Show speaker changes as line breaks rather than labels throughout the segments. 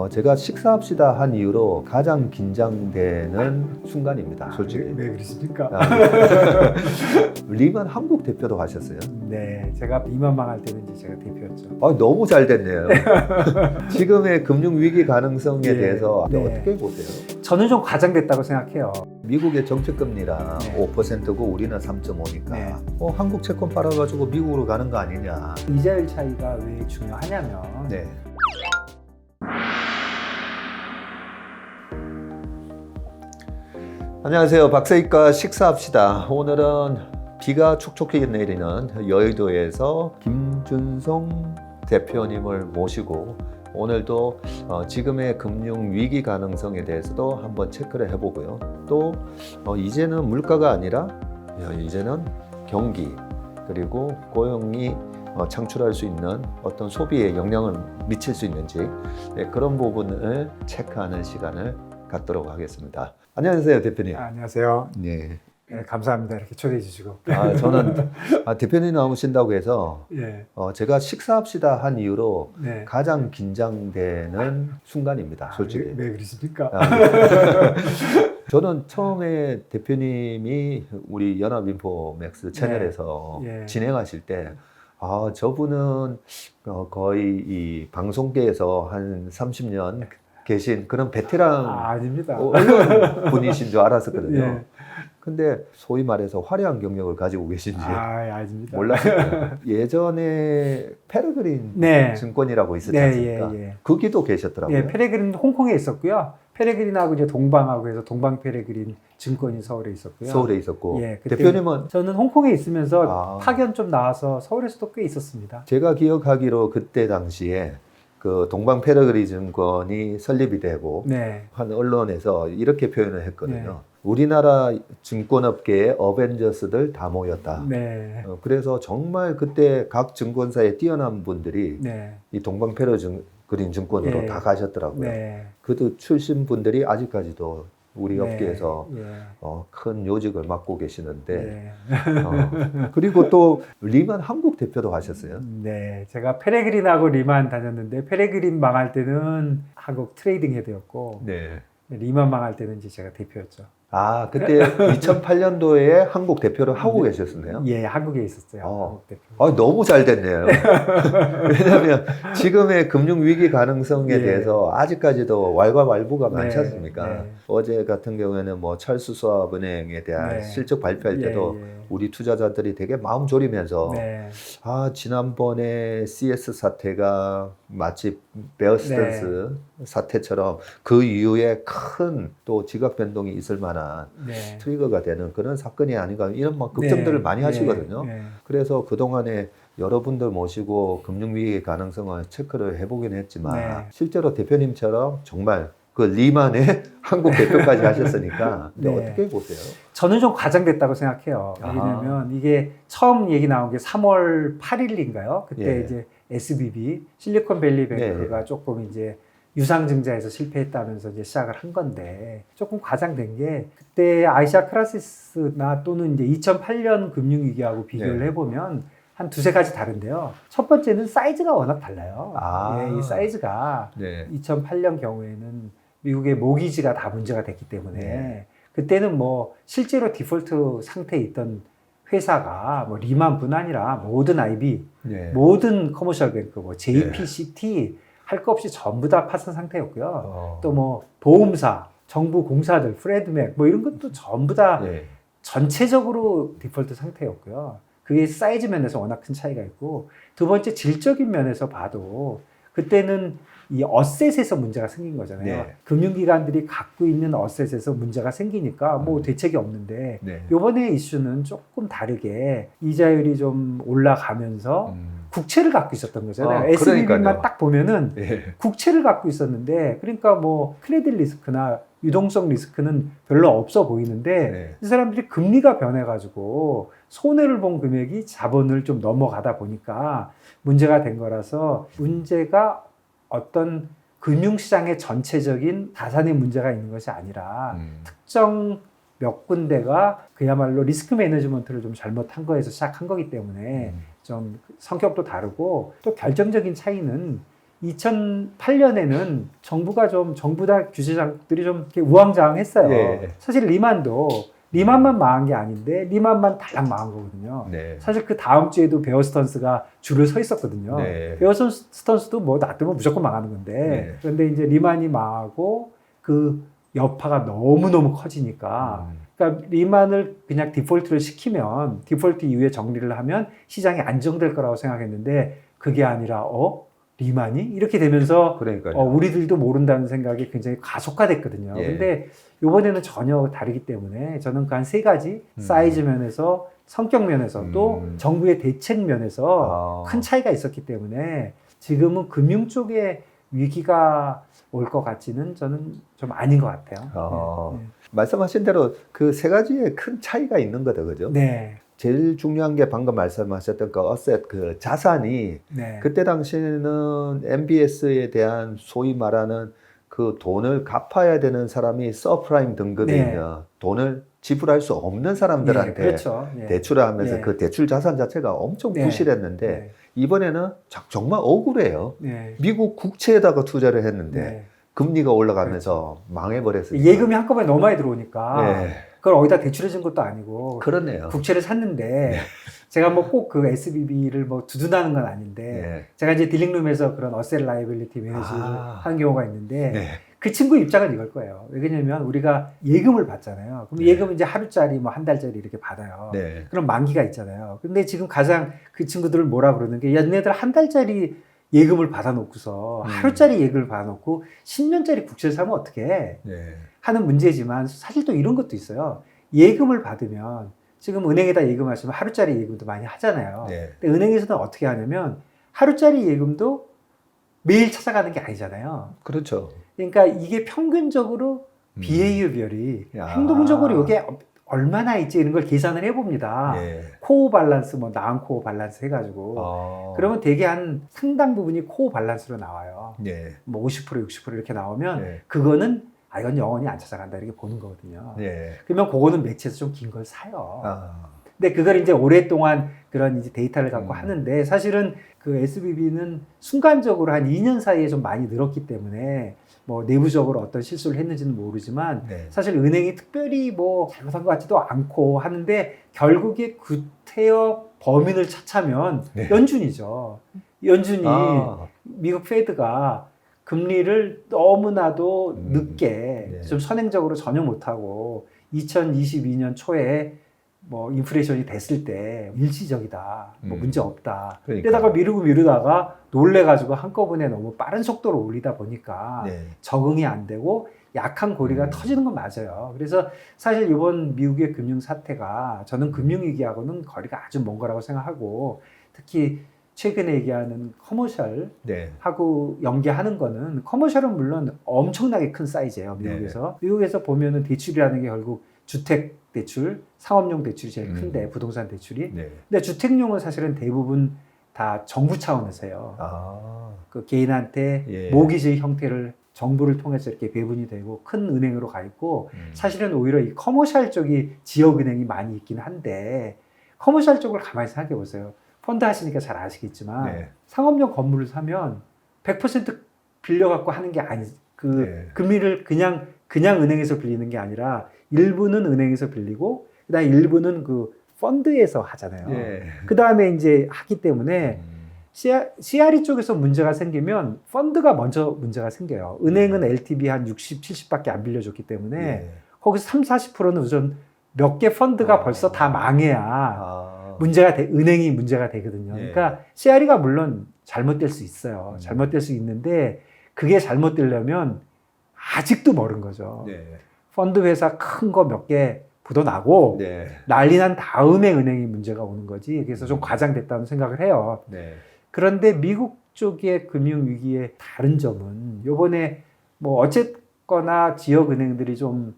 제가 식사합시다 한 이후로 가장 긴장되는 순간입니다. 솔직히.
왜 그러십니까?
리만 한국 대표도 하셨어요?
네, 제가 리만 망할 때는 이제 제가 대표였죠.
너무 잘 됐네요. 지금의 금융 위기 가능성에
네,
대해서
네.
어떻게 보세요?
저는 좀 과장됐다고 생각해요.
미국의 정책금리랑
네.
5%고 우리는 3.5니까
네.
한국 채권 빨아가지고 미국으로 가는 거 아니냐.
이자율 차이가 왜 중요하냐면
네. 안녕하세요. 박사익과 식사합시다. 오늘은 비가 촉촉히 내리는 여의도에서 김준성 대표님을 모시고 오늘도 지금의 금융 위기 가능성에 대해서도 한번 체크를 해보고요. 또 이제는 물가가 아니라 이제는 경기 그리고 고용이 창출할 수 있는 어떤 소비에 영향을 미칠 수 있는지 그런 부분을 체크하는 시간을 갖도록 하겠습니다. 안녕하세요, 대표님.
안녕하세요.
네.
네, 감사합니다. 이렇게 초대해 주시고.
저는 대표님 나오신다고 해서
예,
제가 식사합시다 한 이후로
네.
가장 긴장되는 순간입니다. 솔직히.
왜 그러십니까?
저는 처음에 대표님이 우리 연합인포맥스 채널에서
예.
진행하실 때 저분은 거의 이 방송계에서 한 30년 계신 그런 베테랑
아닙니다.
언론 분이신 줄 알았었거든요.
예.
근데 소위 말해서 화려한 경력을 가지고 계신지
아닙니다.
몰랐어요. 예전에 페레그린
네.
증권이라고 있었지
네,
않습니까?
예.
거기도 계셨더라고요.
예, 페레그린 홍콩에 있었고요. 페레그린하고 이제 동방하고 해서 동방 페레그린 증권이 서울에 있었고요.
서울에 있었고
예, 그때
대표님은
저는 홍콩에 있으면서
아.
파견 좀 나와서 서울에서도 꽤 있었습니다.
제가 기억하기로 그때 당시에 그 동방 페레그린 증권이 설립이 되고
네.
한 언론에서 이렇게 표현을 했거든요.
네.
우리나라 증권업계의 어벤져스들 다 모였다.
네.
그래서 정말 그때 각 증권사에 뛰어난 분들이
네.
이 동방 페레그린 증권으로
예.
다 가셨더라고요.
네.
그 출신 분들이 아직까지도 우리
네.
업계에서
예.
큰 요직을 맡고 계시는데
네.
그리고 또 리만 한국 대표도 하셨어요.
네, 제가 페레그린하고 리만 다녔는데 페레그린 망할 때는 한국 트레이딩 헤드였고
네.
리만 망할 때는 이제 제가 대표였죠.
그때 2008년도에 한국 대표를 하고 계셨었네요.
예, 한국에 있었어요. 한국 대표.
너무 잘 됐네요. 왜냐하면 지금의 금융 위기 가능성에
예.
대해서 아직까지도 왈가왈부가 많지
네,
않습니까?
네.
어제 같은 경우에는 뭐 찰스 수압은행에 대한
네.
실적 발표할 때도
예, 예.
우리 투자자들이 되게 마음 졸이면서
네.
지난번에 CS 사태가 마치 베어스턴스 사태처럼 그 이후에 큰 또 지각 변동이 있을 만한
네.
트리거가 되는 그런 사건이 아닌가 이런 막 걱정들을
네.
많이 하시거든요.
네.
그래서 그동안에 여러분들 모시고 금융위기 가능성을 체크를 해보긴 했지만
네.
실제로 대표님처럼 정말 그 리만의 한국 대표까지 하셨으니까 근데
네.
어떻게 보세요?
저는 좀 과장됐다고 생각해요. 왜냐면 이게 처음 얘기 나온 게 3월 8일인가요? 그때
예.
이제 SBB 실리콘밸리뱅크가 조금 이제 유상증자에서 실패했다면서 이제 시작을 한 건데 조금 과장된 게 그때 아시아 크라이시스나 또는 이제 2008년 금융위기하고 비교를 해보면 한 두세 가지 다른데요. 첫 번째는 사이즈가 워낙 달라요. 이 사이즈가 2008년 경우에는 미국의 모기지가 다 문제가 됐기 때문에 그때는 뭐 실제로 디폴트 상태에 있던 회사가 뭐 리만뿐 아니라 모든 IB, 모든 커머셜 뱅크, 뭐 JPCT 할 거 없이 전부 다 파산 상태였고요. 또 뭐 보험사, 정부 공사들, 프레드맥 뭐 이런 것도 전부 다 전체적으로 디폴트 상태였고요. 그게 사이즈 면에서 워낙 큰 차이가 있고 두 번째 질적인 면에서 봐도 그때는 이 어셋에서 문제가 생긴 거잖아요. 금융기관들이 갖고 있는 어셋에서 문제가 생기니까 뭐 대책이 없는데 이번에 이슈는 조금 다르게 이자율이 좀 올라가면서 국채를 갖고 있었던 거잖아요. SBB만 딱 보면은 국채를 갖고 있었는데 그러니까 뭐 크레딧 리스크나 유동성 리스크는 별로 없어 보이는데 이 사람들이 금리가 변해가지고 손해를 본 금액이 자본을 좀 넘어가다 보니까 문제가 된 거라서 문제가 어떤 금융시장의 전체적인 자산의 문제가 있는 것이 아니라 특정 몇 군데가 그야말로 리스크 매니지먼트를 좀 잘못한 거에서 시작한 거기 때문에 좀 성격도 다르고 또 결정적인 차이는 2008년에는 정부 다 규제장들이 좀 이렇게 우왕좌왕했어요.
예.
사실 리만만 망한 게 아닌데 리만만 달랑 망한 거거든요.
네.
사실 그 다음 주에도 베어 스턴스가 줄을 서 있었거든요.
네.
베어 스턴스도 뭐 놔두면 무조건 망하는 건데
네.
그런데 이제 리만이 망하고 그 여파가 너무너무 커지니까 그러니까 리만을 그냥 디폴트를 시키면 디폴트 이후에 정리를 하면 시장이 안정될 거라고 생각했는데 그게 아니라 리만이? 이렇게 되면서
그러니까요.
우리들도 모른다는 생각이 굉장히 가속화됐거든요.
예.
근데 이번에는 전혀 다르기 때문에 저는 그 한 세 가지 사이즈 면에서 성격 면에서 또 정부의 대책 면에서 큰 차이가 있었기 때문에 지금은 금융 쪽에 위기가 올 것 같지는 저는 좀 아닌 것 같아요.
말씀하신 대로 그 세 가지의 큰 차이가 있는 거다, 그죠?
네.
제일 중요한 게 방금 말씀하셨던 그 어셋, 그 자산이
네.
그때 당시에는 MBS에 대한 소위 말하는 그 돈을 갚아야 되는 사람이 서프라임 등급에
네.
있는 돈을 지불할 수 없는 사람들한테
그렇죠.
대출을 하면서
네.
그 대출 자산 자체가 엄청
네.
부실했는데
네.
이번에는 정말 억울해요.
네.
미국 국채에다가 투자를 했는데
네.
금리가 올라가면서 망해버렸어요.
예금이 한꺼번에 너무 많이 들어오니까
네.
그걸 어디다 대출해 준 것도 아니고
그렇네요.
국채를 샀는데 제가 뭐 꼭 그 SBB를 뭐 두둔하는 건 아닌데
네.
제가 이제 딜링룸에서 그런 어셋 라이빌리티 매니지를 하는 경우가 있는데
네.
그 친구 입장은 이걸 거예요. 왜냐면 우리가 예금을 받잖아요. 그럼
네.
예금은 이제 하루짜리 뭐 한 달짜리 이렇게 받아요.
네.
그럼 만기가 있잖아요. 근데 지금 가장 그 친구들을 뭐라 그러는 게 얘네들 한 달짜리 예금을 받아놓고서 하루짜리 예금을 받아놓고 10년짜리 국채를 사면 어떡해
네.
하는 문제지만 사실 또 이런 것도 있어요. 예금을 받으면 지금 은행에다 예금하시면 하루짜리 예금도 많이 하잖아요.
네.
근데 은행에서는 어떻게 하냐면 하루짜리 예금도 매일 찾아가는 게 아니잖아요.
그렇죠.
그러니까 이게 평균적으로 비헤이어별이
야.
행동적으로 이게 얼마나 있지 이런 걸 계산을 해봅니다.
네.
코어 밸런스, 뭐 나은코어 밸런스 해가지고 그러면 되게 한 상당 부분이 코어 밸런스로 나와요.
네.
뭐 50%, 60% 이렇게 나오면
네.
그거는 이건 영원히 안 찾아간다 이렇게 보는 거거든요.
네.
그러면 그거는 매체에서 좀 긴 걸 사요.
아.
근데 그걸 이제 오랫동안 그런 이제 데이터를 갖고 하는데 사실은 그 SBB는 순간적으로 한 2년 사이에 좀 많이 늘었기 때문에 뭐 내부적으로 어떤 실수를 했는지는 모르지만
네.
사실 은행이 특별히 뭐 잘못한 것 같지도 않고 하는데 결국에 구태여 범인을 찾자면
네.
연준이죠. 연준이 미국 페드가 금리를 너무나도 늦게
네.
좀 선행적으로 전혀 못하고 2022년 초에 뭐 인플레이션이 됐을 때 일시적이다, 뭐 문제 없다.
그러니까요.
그러다가 미루다가 놀래가지고 한꺼번에 너무 빠른 속도로 올리다 보니까
네.
적응이 안 되고 약한 고리가 터지는 건 맞아요. 그래서 사실 이번 미국의 금융 사태가 저는 금융위기하고는 거리가 아주 먼 거라고 생각하고 특히 최근에 얘기하는 커머셜하고
네.
연계하는 거는 커머셜은 물론 엄청나게 큰 사이즈예요. 미국에서. 미국에서 보면은 대출이라는 게 결국 주택 대출, 상업용 대출이 제일 큰데 부동산 대출이.
네.
근데 주택용은 사실은 대부분 다 정부 차원에서 해요. 그 개인한테
예.
모기지 형태를 정부를 통해서 이렇게 배분이 되고 큰 은행으로 가 있고 사실은 오히려 이 커머셜 쪽이 지역은행이 많이 있긴 한데 커머셜 쪽을 가만히 생각해 보세요. 펀드 하시니까 잘 아시겠지만
네.
상업용 건물을 사면 100% 빌려갖고 하는 게 아니
네.
금리를 그냥 은행에서 빌리는 게 아니라 일부는 은행에서 빌리고 그다음에 일부는 그 펀드에서 하잖아요.
네.
그다음에 이제 하기 때문에 CRE 쪽에서 문제가 생기면 펀드가 먼저 문제가 생겨요. 은행은 LTV 한 60, 70밖에 안 빌려줬기 때문에
네.
거기서 3, 40%는 우선 몇 개 펀드가 벌써 다 망해야 은행이 문제가 되거든요.
네.
그러니까 CRE가 물론 잘못될 수 있어요. 잘못될 수 있는데 그게 잘못되려면 아직도 멀은 거죠.
네.
펀드 회사 큰 거 몇 개 묻어나고
네.
난리 난 다음에 은행이 문제가 오는 거지. 그래서 좀 과장됐다는 생각을 해요.
네.
그런데 미국 쪽의 금융위기의 다른 점은 요번에 뭐 어쨌거나 지역은행들이 좀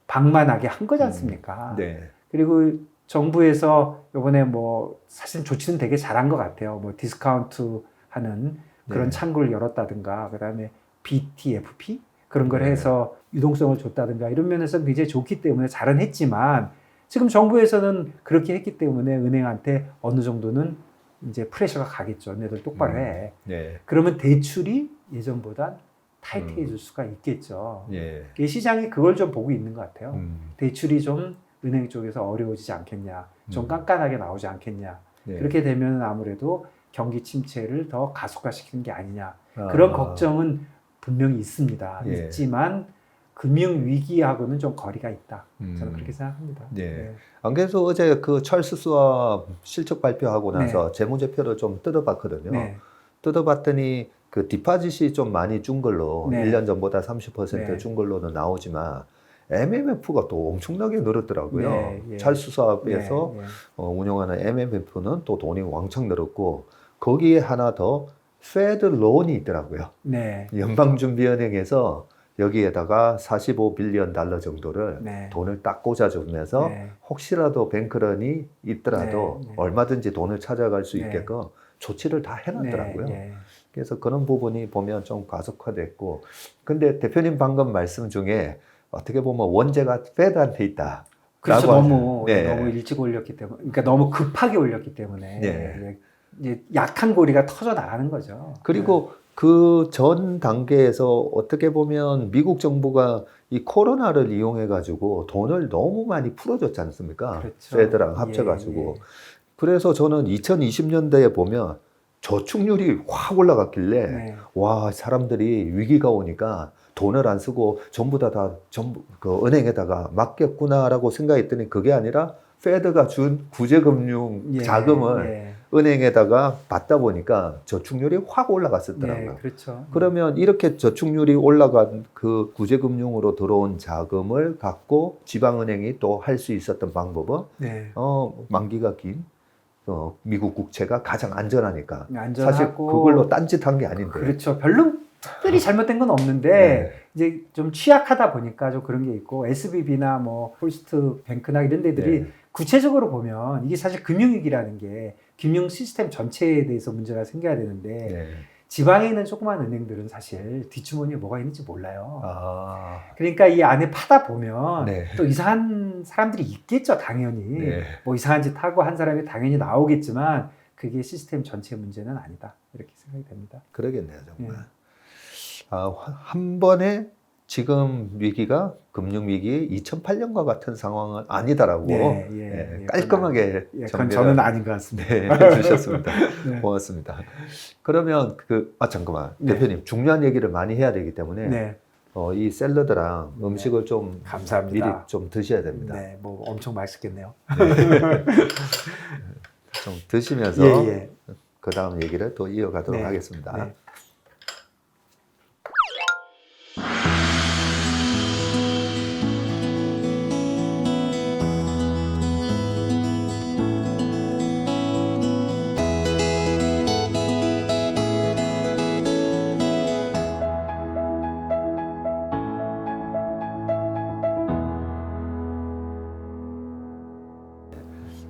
방만하게 한 거지 않습니까?
네.
그리고 정부에서 요번에 뭐 사실 조치는 되게 잘한 것 같아요. 뭐 디스카운트 하는 그런
네.
창구를 열었다든가 그다음에 BTFP 그런 걸
네.
해서 유동성을 줬다든가 이런 면에서 굉장히 좋기 때문에 잘은 했지만 지금 정부에서는 그렇게 했기 때문에 은행한테 어느 정도는 이제 프레셔가 가겠죠. 너희들 똑바로 해.
네.
그러면 대출이 예전보다 타이트해질 수가 있겠죠.
예.
이 시장이 그걸 좀 보고 있는 것 같아요.
음.
대출이 좀 은행 쪽에서 어려워지지 않겠냐, 좀 깐깐하게 나오지 않겠냐.
네.
그렇게 되면 아무래도 경기 침체를 더 가속화시키는 게 아니냐. 그런 걱정은 분명히 있습니다.
예.
있지만 금융 위기하고는 좀 거리가 있다. 저는 그렇게 생각합니다.
네. 안 그래서 어제 그 찰스 수업 실적 발표하고 나서 재무제표를 좀 뜯어봤거든요.
네.
뜯어봤더니 그 디파짓이 좀 많이 준 걸로
네.
1년 전보다 30%
네.
준 걸로는 나오지만 MMF가 또 엄청나게 늘었더라고요.
네, 예.
찰스 수업에서
네, 네.
운영하는 MMF는 또 돈이 왕창 늘었고 거기에 하나 더 페드 론이 있더라고요.
네.
연방준비은행에서 여기에다가 45빌리언 달러 정도를
네.
돈을 딱 꽂아주면서
네.
혹시라도 뱅크런이 있더라도
네, 네.
얼마든지 돈을 찾아갈 수
네.
있게끔 조치를 다 해놨더라고요.
네, 네.
그래서 그런 부분이 보면 좀 가속화됐고, 근데 대표님 방금 말씀 중에 어떻게 보면 원죄가 페드한테 있다.
그렇죠.
라고
너무
네.
너무 일찍 올렸기 때문에, 그러니까 너무 급하게 올렸기 때문에
네.
이제 약한 고리가 터져 나가는 거죠.
그리고 그 전 단계에서 어떻게 보면 미국 정부가 이 코로나를 이용해 가지고 돈을 너무 많이 풀어줬지 않습니까?
그렇죠.
페드랑 합쳐가지고. 그래서 저는 2020년대에 보면 저축률이 확 올라갔길래
네.
와, 사람들이 위기가 오니까 돈을 안 쓰고 전부 다 전부 그 은행에다가 맡겼구나라고 생각했더니 그게 아니라 페드가 준 구제금융
예,
자금을
예.
은행에다가 받다 보니까 저축률이 확 올라갔었더라고요.
네, 그렇죠.
그러면 이렇게 저축률이 올라간 그 구제금융으로 들어온 자금을 갖고 지방은행이 또 할 수 있었던 방법은
네.
만기가 긴 미국 국채가 가장 안전하니까
안전하고
사실 그걸로 딴짓한 게 아닌데.
그렇죠. 별로 특별히 잘못된 건 없는데
네.
이제 좀 취약하다 보니까 좀 그런 게 있고 SBB나 뭐 폴스트 뱅크나 이런 데들이
네.
구체적으로 보면 이게 사실 금융위기라는 게 금융 시스템 전체에 대해서 문제가 생겨야 되는데
네.
지방에 있는 조그만 은행들은 사실 뒷주머니에 뭐가 있는지 몰라요.
아,
그러니까 이 안에 파다 보면
네.
또 이상한 사람들이 있겠죠, 당연히.
네.
뭐 이상한 짓 하고 한 사람이 당연히 나오겠지만 그게 시스템 전체 문제는 아니다. 이렇게 생각이 됩니다.
그러겠네요, 정말.
예.
한 번에 지금 위기가 금융위기 2008년과 같은 상황은 아니다라고
예, 예, 예.
깔끔하게
그건
정리를
저는 아닌 것 같습니다.
네, 해주셨습니다.
네.
고맙습니다. 그러면 잠깐만.
네.
대표님, 중요한 얘기를 많이 해야 되기 때문에
네,
이 샐러드랑 음식을 좀
감사합니다.
미리 좀 드셔야 됩니다.
네, 뭐 엄청 맛있겠네요.
좀 드시면서
예, 예.
그 다음 얘기를 또 이어가도록
네.
하겠습니다.
네.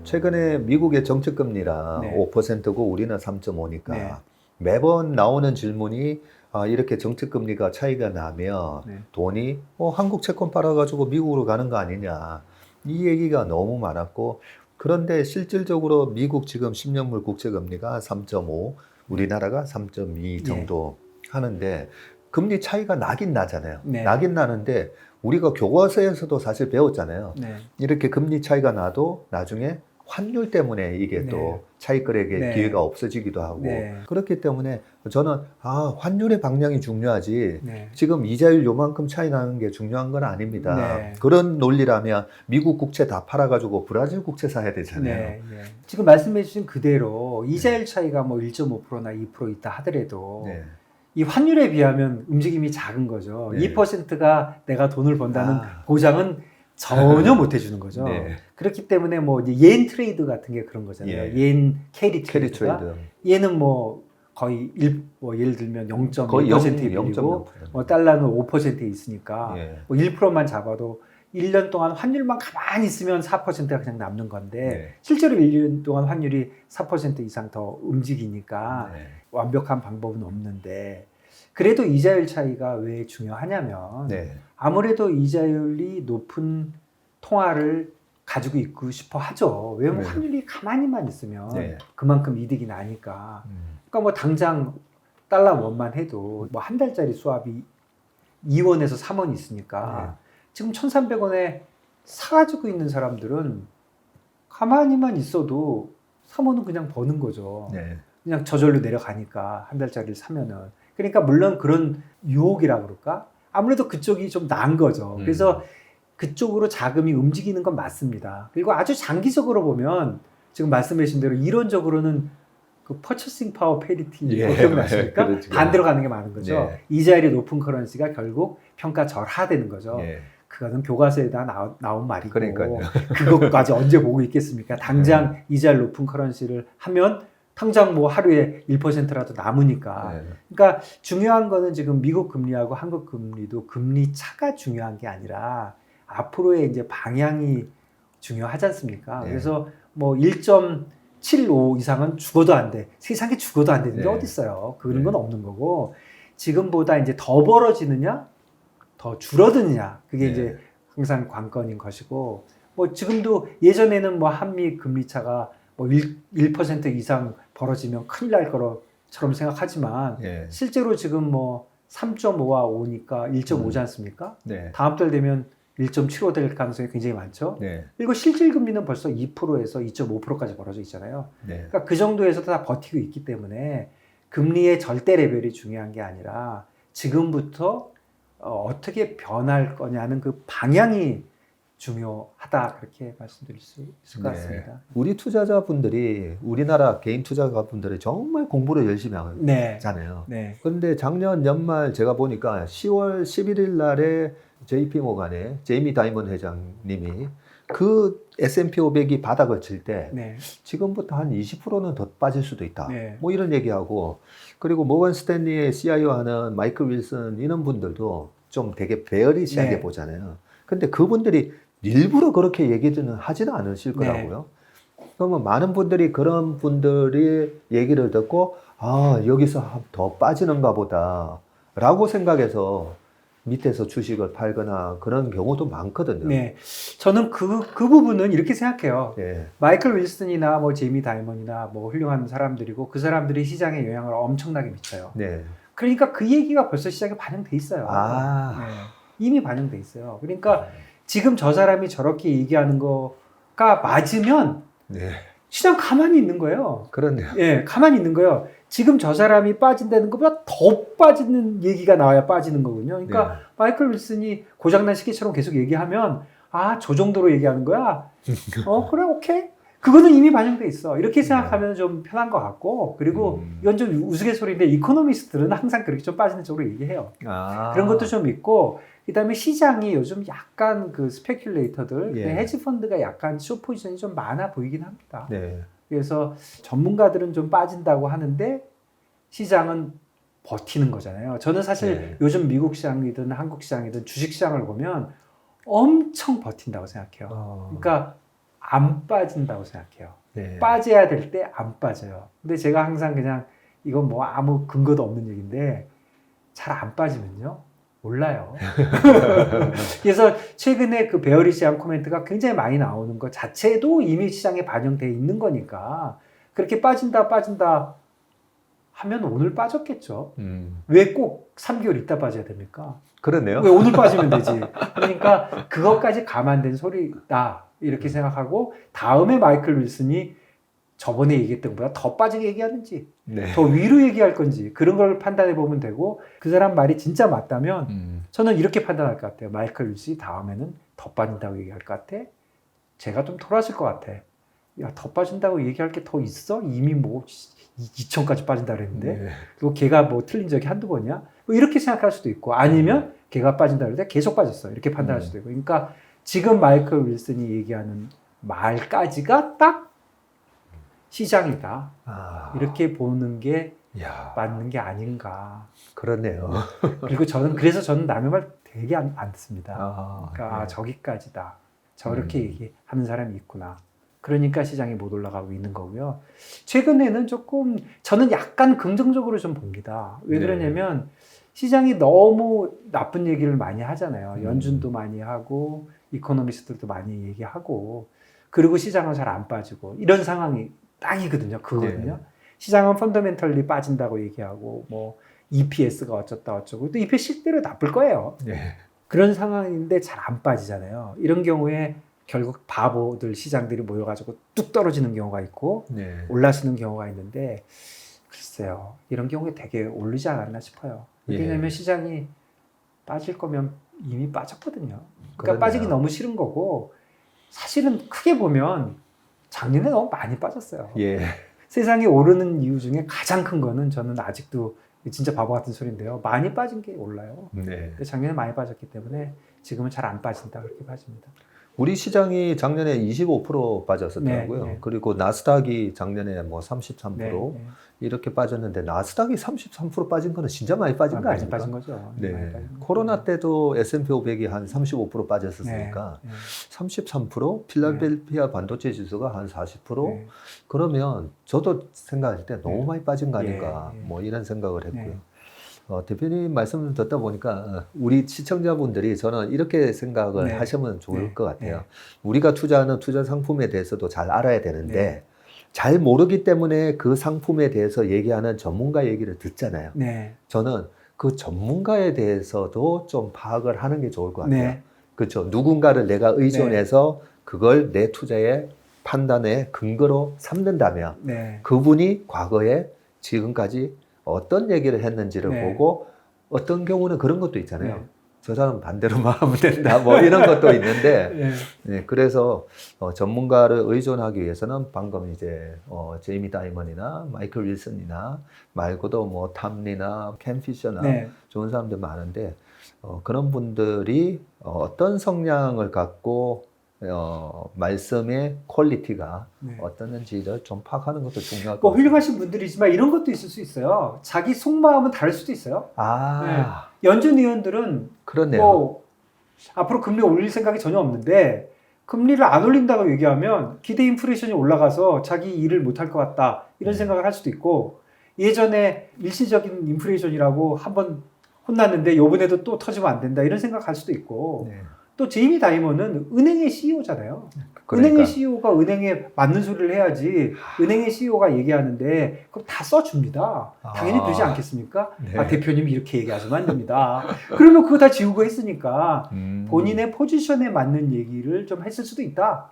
최근에 미국의 정책금리가
네.
5%고 우리는 3.5니까
네.
매번 나오는 질문이 이렇게 정책금리가 차이가 나면
네.
돈이 한국 채권 팔아가지고 미국으로 가는 거 아니냐, 이 얘기가 너무 많았고, 그런데 실질적으로 미국 지금 10년물 국채금리가 3.5, 우리나라가 3.2 정도 하는데 금리 차이가 나긴 나잖아요.
네.
나긴 나는데 우리가 교과서에서도 사실 배웠잖아요.
네.
이렇게 금리 차이가 나도 나중에 환율 때문에 이게
네.
또 차익거래의
네.
기회가 없어지기도 하고
네.
그렇기 때문에 저는 환율의 방향이 중요하지
네.
지금 이자율 요만큼 차이 나는 게 중요한 건 아닙니다.
네.
그런 논리라면 미국 국채 다 팔아가지고 브라질 국채 사야 되잖아요.
네, 네. 지금 말씀해 주신 그대로 이자율 차이가 뭐 1.5%나 2% 있다 하더라도
네.
이 환율에 비하면 움직임이 작은 거죠.
네.
2%가 내가 돈을 번다는 보장은 전혀 못 해주는 거죠.
네.
그렇기 때문에 뭐 이제 옌 트레이드 같은 게 그런 거잖아요.
예.
옌 캐리
캐리
트레이드가
트레이드
얘는 뭐 거의 뭐 예를 들면
거의
0.1%에
0.0%.
빌리고 뭐 달러는 5%에 있으니까
예.
뭐 1%만 잡아도 1년 동안 환율만 가만히 있으면 4%가 그냥 남는 건데
네.
실제로 1년 동안 환율이 4% 이상 더 움직이니까
네.
완벽한 방법은 없는데 그래도 이자율 차이가 왜 중요하냐면
네.
아무래도 이자율이 높은 통화를 가지고 있고 싶어 하죠. 왜냐면
네.
환율이 가만히만 있으면
네.
그만큼 이득이 나니까. 그러니까 뭐 당장 달러 원만 해도 뭐 한 달짜리 수압이 2원에서 3원 있으니까 지금 1,300원에 사가지고 있는 사람들은 가만히만 있어도 3원은 그냥 버는 거죠.
네.
그냥 저절로 내려가니까 한 달짜리를 사면은. 그러니까 물론 그런 유혹이라 그럴까? 아무래도 그쪽이 좀 나은 거죠. 그래서 그쪽으로 자금이 움직이는 건 맞습니다. 그리고 아주 장기적으로 보면 지금 말씀하신 대로 이론적으로는 그 퍼처싱 파워 페리티 기억나십니까?
그렇죠.
반대로 가는 게 많은 거죠.
네.
이자율이 높은 커런시가 결국 평가 절하되는 거죠.
예.
그거는 교과서에다 나온 말이고
그러니까요.
그것까지 언제 보고 있겠습니까? 당장 이자율 높은 커런시를 하면 당장 뭐 하루에 1%라도 남으니까.
네.
그러니까 중요한 거는 지금 미국 금리하고 한국 금리도 금리 차가 중요한 게 아니라 앞으로의 이제 방향이 중요하지 않습니까?
네.
그래서 뭐 1.75 이상은 죽어도 안 돼. 세상에 죽어도 안 되는 게
네.
어디 있어요? 그런
네.
건 없는 거고 지금보다 이제 더 벌어지느냐, 더 줄어드느냐 그게
네.
이제 항상 관건인 것이고 뭐 지금도 예전에는 뭐 한미 금리 차가 뭐 1% 이상 벌어지면 큰일 날 거처럼 생각하지만
예.
실제로 지금 뭐 3.5와 5니까 1.5지 않습니까?
네.
다음 달 되면 1.75 될 가능성이 굉장히 많죠.
네.
그리고 실질 금리는 벌써 2%에서 2.5%까지 벌어져 있잖아요.
네.
그러니까 그 정도에서도 다 버티고 있기 때문에 금리의 절대 레벨이 중요한 게 아니라 지금부터 어떻게 변할 거냐는 그 방향이 중요하다 그렇게 말씀드릴 수 있을 것
네.
같습니다.
우리 투자자분들이 우리나라 개인 투자가분들이 정말 공부를 열심히
네.
하잖아요.
네.
그런데 작년 연말 제가 보니까 10월 11일 날에 JP 모간의 제이미 다이먼 회장님이 그 S&P 500이 바닥을 칠 때
네.
지금부터 한 20%는 더 빠질 수도 있다.
네.
뭐 이런 얘기하고 그리고 모건 스탠리의 CIO 하는 마이클 윌슨 이런 분들도 좀 되게 베어리시하게
네.
보잖아요. 근데 그분들이 일부러 그렇게 얘기는 하지는 않으실 거라고요. 그러면 많은 분들이 그런 분들이 얘기를 듣고 아 여기서 더 빠지는가 보다 라고 생각해서 밑에서 주식을 팔거나 그런 경우도 많거든요.
네. 저는 그 부분은 이렇게 생각해요.
예.
마이클 윌슨이나 뭐 제이미 다이먼이나 뭐 훌륭한 사람들이고 그 사람들이 시장에 영향을 엄청나게 미쳐요.
네.
그러니까 그 얘기가 벌써 시장에 반영돼 있어요.
아.
네. 이미 반영돼 있어요. 그러니까 지금 저 사람이 저렇게 얘기하는 거가 맞으면
네.
시장 가만히 있는 거예요.
그렇네요.
예, 가만히 있는 거예요. 지금 저 사람이 빠진다는 것보다 더 빠지는 얘기가 나와야 빠지는 거군요. 그러니까
네.
마이클 윌슨이 고장난 시계처럼 계속 얘기하면 아, 저 정도로 얘기하는 거야? 그래, 오케이. 그거는 이미 반영돼 있어. 이렇게 생각하면 좀 편한 것 같고 그리고 이건 좀 우스갯소리인데 이코노미스트들은 항상 그렇게 좀 빠지는 쪽으로 얘기해요.
아.
그런 것도 좀 있고 그다음에 시장이 요즘 약간 그 스페큘레이터들,
예.
헤지펀드가 약간 숏 포지션이 좀 많아 보이긴 합니다.
네.
그래서 전문가들은 좀 빠진다고 하는데 시장은 버티는 거잖아요. 저는 사실
네.
요즘 미국 시장이든 한국 시장이든 주식 시장을 보면 엄청 버틴다고 생각해요. 그러니까 안 빠진다고 생각해요.
네.
빠져야 될 때 안 빠져요. 근데 제가 항상 그냥 이건 뭐 아무 근거도 없는 얘기인데 잘 안 빠지면요. 몰라요. 그래서 최근에 그 베어리시한 코멘트가 굉장히 많이 나오는 것 자체도 이미 시장에 반영되어 있는 거니까 그렇게 빠진다 하면 오늘 빠졌겠죠. 왜 꼭 3개월 있다 빠져야 됩니까?
그렇네요.
왜 오늘 빠지면 되지? 그러니까 그것까지 감안된 소리다 이렇게 생각하고 다음에 마이클 윌슨이 저번에 얘기했던 것보다 더 빠지게 얘기하는지
네.
더 위로 얘기할 건지 그런 걸 판단해 보면 되고 그 사람 말이 진짜 맞다면 저는 이렇게 판단할 것 같아요. 마이클 윌슨이 다음에는 더 빠진다고 얘기할 것 같아. 제가 좀 돌아설 것 같아. 야, 더 빠진다고 얘기할 게 더 있어? 이미 뭐 2천까지 빠진다 그랬는데
네.
그리고 걔가 뭐 틀린 적이 한두 번이야? 뭐 이렇게 생각할 수도 있고 아니면 걔가 빠진다 그랬는데 계속 빠졌어. 이렇게 판단할 수도 있고 그러니까 지금 마이클 윌슨이 얘기하는 말까지가 딱 시장이다.
아.
이렇게 보는 게
야.
맞는 게 아닌가.
그렇네요.
그리고 그래서 저는 남의 말 되게 안 듣습니다.
아.
그러니까 아,
네.
저기까지다. 저렇게 얘기하는 사람이 있구나. 그러니까 시장이 못 올라가고 있는 거고요. 최근에는 조금 저는 약간 긍정적으로 좀 봅니다. 왜
네.
그러냐면 시장이 너무 나쁜 얘기를 많이 하잖아요. 연준도 많이 하고 이코노미스트들도 많이 얘기하고 그리고 시장은 잘 안 빠지고 이런 상황이 딱이거든요. 그거거든요. 시장은 펀더멘털리 빠진다고 얘기하고 뭐 EPS가 어쩌다 어쩌고 또 EPS 실제로 나쁠 거예요.
예.
그런 상황인데 잘 안 빠지잖아요. 이런 경우에 결국 바보들 시장들이 모여가지고 뚝 떨어지는 경우가 있고
예.
올라서는 경우가 있는데 글쎄요. 이런 경우에 되게 오르지 않았나 싶어요. 왜냐하면 시장이 빠질 거면 이미 빠졌거든요. 그러니까
그러네요.
빠지기 너무 싫은 거고 사실은 크게 보면 작년에 너무 많이 빠졌어요.
예.
세상에 오르는 이유 중에 가장 큰 거는 저는 아직도 진짜 바보 같은 소리인데요. 많이 빠진 게 올라요.
네.
작년에 많이 빠졌기 때문에 지금은 잘 안 빠진다 그렇게 봐집니다.
우리 시장이 작년에 25% 빠졌었더라고요.
네.
그리고 나스닥이 작년에 뭐 33%
네.
이렇게 빠졌는데 나스닥이 33% 빠진 거는 진짜 많이 빠진 거
많이
아닙니까?
빠진 거죠.
네.
많이 빠진 거죠.
코로나 때도 S&P 500이 한 35% 빠졌었으니까
네.
33%, 필라델피아 반도체 지수가 한 40%.
네.
그러면 저도 생각할 때 너무
네.
많이 빠진 거 아닌가
예.
뭐 이런 생각을 했고요.
네.
대표님 말씀 듣다 보니까 우리 시청자분들이 저는 이렇게 생각을
네.
하시면 좋을
네.
것 같아요.
네.
우리가 투자하는 투자 상품에 대해서도 잘 알아야 되는데
네.
잘 모르기 때문에 그 상품에 대해서 얘기하는 전문가 얘기를 듣잖아요.
네.
저는 그 전문가에 대해서도 좀 파악을 하는 게 좋을 것 같아요.
네.
그렇죠. 누군가를 내가 의존해서 그걸 내 투자의 판단의 근거로 삼는다면
네.
그분이 과거에 지금까지 어떤 얘기를 했는지를
네.
보고 어떤 경우는 그런 것도 있잖아요.
네.
저 사람 반대로만 하면 된다. 뭐 이런 것도 있는데
네.
네, 그래서 전문가를 의존하기 위해서는 방금 이제 제이미 다이먼이나 마이클 윌슨이나 말고도 뭐 탐리나 켄 피셔나
네.
좋은 사람들 많은데 그런 분들이 어떤 성향을 갖고 말씀의 퀄리티가
네.
어떠는지를 좀 파악하는 것도 중요할 것
뭐
같아요.
훌륭하신 분들이지만 이런 것도 있을 수 있어요. 자기 속마음은 다를 수도 있어요.
아,
연준 의원들은
그렇네요.
뭐 앞으로 금리 올릴 생각이 전혀 없는데 금리를 안 올린다고 얘기하면 기대 인플레이션이 올라가서 자기 일을 못할 것 같다 이런 생각을 할 수도 있고 예전에 일시적인 인플레이션이라고 한번 혼났는데 이번에도 또 터지면 안 된다 이런 생각할 수도 있고
네.
또 제이미 다이먼은 은행의 CEO잖아요.
그러니까.
은행의 CEO가 은행에 맞는 소리를 해야지 은행의 CEO가 얘기하는데 그럼 다 써줍니다. 당연히 그러지 않겠습니까?
네.
아, 대표님이 이렇게 얘기하시면 안 됩니다. 그러면 그거 다 지우고 했으니까 본인의 포지션에 맞는 얘기를 좀 했을 수도 있다.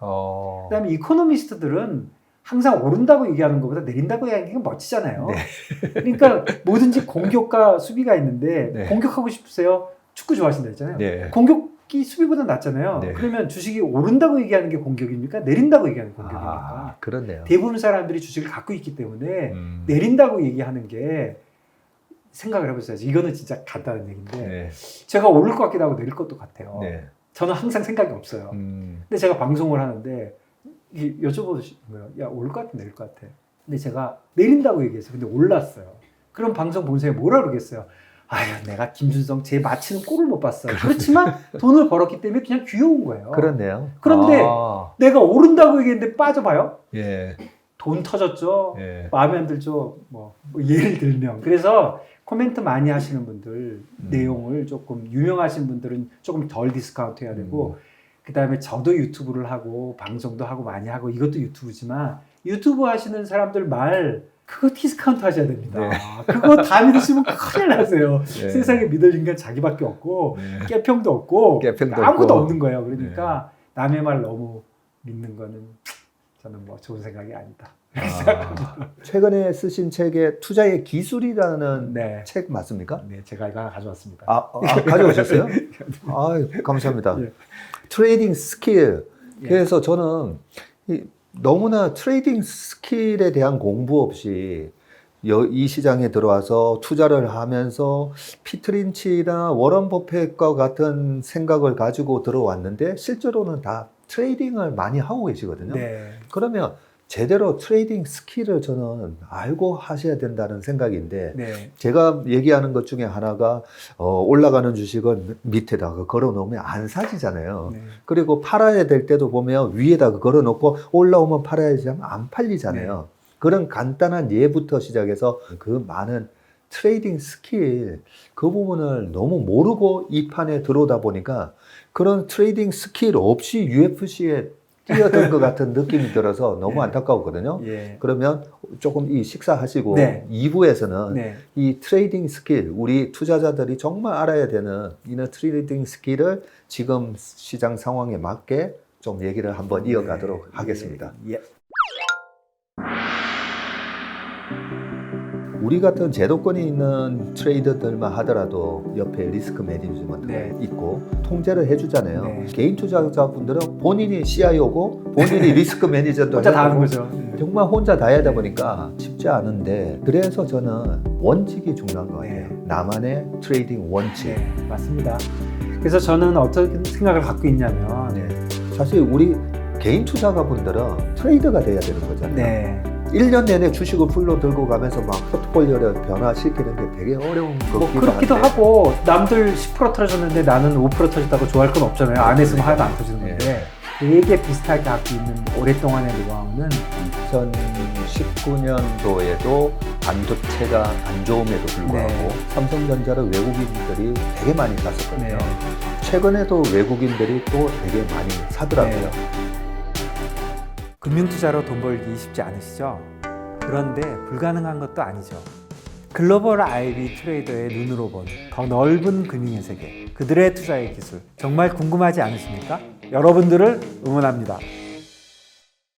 그다음에 이코노미스트들은 항상 오른다고 얘기하는 것보다 내린다고 얘기하는 게 멋지잖아요.
네.
그러니까 뭐든지 공격과 수비가 있는데
네.
공격하고 싶으세요? 축구 좋아하신다 했잖아요.
네.
공격이 수비보다 낫잖아요.
네.
그러면 주식이 오른다고 얘기하는 게 공격입니까? 내린다고 얘기하는 게 공격입니까?
그렇네요.
대부분 사람들이 주식을 갖고 있기 때문에
네.
내린다고 얘기하는 게 생각을 해보세요. 이거는 진짜 간단한 얘기인데
네.
제가 오를 것 같기도 하고 내릴 것도 같아요.
네.
저는 항상 생각이 없어요. 근데 제가 방송을 하는데 여쭤보시는 거예요. 야, 오를 것 같아, 내릴 것 같아. 근데 제가 내린다고 얘기했어요. 근데 올랐어요. 그럼 방송 본사에 뭐라 그러겠어요? 아유, 내가 김준성 제 맞히는 꼴을 못 봤어요. 그렇지만 돈을 벌었기 때문에 그냥 귀여운 거예요.
그렇네요.
그런데 내가 오른다고 얘기했는데 빠져봐요?
예.
돈 터졌죠?
예.
마음에 안 들죠? 뭐 예를 들면. 그래서 코멘트 많이 하시는 분들 내용을 조금 유명하신 분들은 조금 덜 디스카운트 해야 되고 그 다음에 저도 유튜브를 하고 방송도 하고 많이 하고 이것도 유튜브지만 유튜브 하시는 사람들 말 그거 디스카운트 하셔야 됩니다.
네.
그거 다 믿으시면 큰일 나세요.
네.
세상에 믿을 인간 자기밖에 없고
네.
깨평도 없고
깨평도
아무것도
없고.
없는 거예요. 그러니까 남의 말 너무 믿는 거는 저는 뭐 좋은 생각이 아니다.
최근에 쓰신 책에 투자의 기술이라는
네.
책 맞습니까?
네, 제가 이거 하나 가져왔습니다.
가져오셨어요? 감사합니다.
예.
트레이딩 스킬.
예.
그래서 저는 너무나 트레이딩 스킬에 대한 공부 없이 이 시장에 들어와서 투자를 하면서 피터 린치나 워런 버핏과 같은 생각을 가지고 들어왔는데 실제로는 다 트레이딩을 많이 하고 계시거든요.
네.
그러면 제대로 트레이딩 스킬을 저는 알고 하셔야 된다는 생각인데
네.
제가 얘기하는 것 중에 하나가 올라가는 주식을 밑에다가 걸어놓으면 안 사지잖아요.
네.
그리고 팔아야 될 때도 보면 위에다가 걸어놓고 올라오면 팔아야지 하면 안 팔리잖아요. 그런 간단한 예부터 시작해서 그 많은 트레이딩 스킬 그 부분을 너무 모르고 이 판에 들어오다 보니까 그런 트레이딩 스킬 없이 UFC에 뛰어든 것 같은 느낌이 들어서 너무
예.
안타까웠거든요.
예.
그러면 조금 이 식사하시고
네.
2부에서는
네.
이 트레이딩 스킬, 우리 투자자들이 정말 알아야 되는 이런 트레이딩 스킬을 지금 시장 상황에 맞게 좀 얘기를 한번 이어가도록 하겠습니다.
예.
우리 같은 제도권이 있는 트레이더들만 하더라도 옆에 리스크 매니지먼트가
네.
있고 통제를 해주잖아요.
네.
개인 투자자분들은 본인이 CIO고 본인이 리스크 매니저도
혼자 다
해야
하는
되고
거죠.
정말 혼자 다 해야 되다 보니까 쉽지 않은데 그래서 저는 원칙이 중요한 것 같아요.
네.
나만의 트레이딩 원칙.
네, 맞습니다. 그래서 저는 어떤 생각을 갖고 있냐면
네. 사실 우리 개인 투자가분들은 트레이더가 돼야 되는 거잖아요.
네.
1년 내내 주식을 풀로 들고 가면서 막 포트폴리오를 변화시키는 게 되게 어려운
뭐
거기도
그렇기도
한데.
하고 남들 10% 터졌는데 나는 5% 터졌다고 좋아할 건 없잖아요. 안 했으면 하나도 안 터지는 건데 되게 비슷하게 갖고 있는 오랫동안의 노하우는
2019년도에도 반도체가 안 좋음에도 불구하고
네.
삼성전자를 외국인들이 되게 많이 샀었거든요.
네.
최근에도 외국인들이 또 되게 많이 사더라고요.
네. 금융투자로 돈 벌기 쉽지 않으시죠? 그런데 불가능한 것도 아니죠. 글로벌 IB 트레이더의 눈으로 본 더 넓은 금융의 세계, 그들의 투자의 기술 정말 궁금하지 않으십니까? 여러분들을 응원합니다.